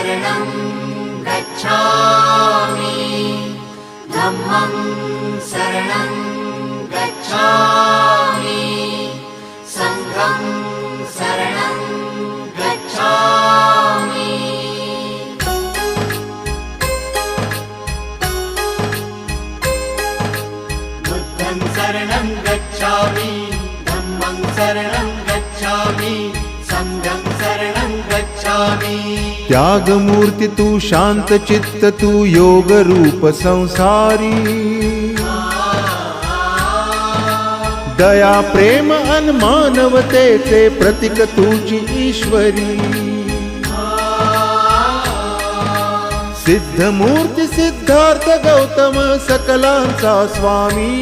शरणं गच्छामि धम्मं शरणं गच्छामि संघं शरणं गच्छामि बुद्धं शरणं गच्छामि धम्मं शरणं गच्छामि संघं शरणं गच्छामि। त्यागमूर्ती तू शांत चित्त तू योग रूप संसारी दया प्रेम अन मानवतेचे प्रतीक तुझी ईश्वरी सिद्धमूर्ती सिद्धार्थ गौतम सकलांचा स्वामी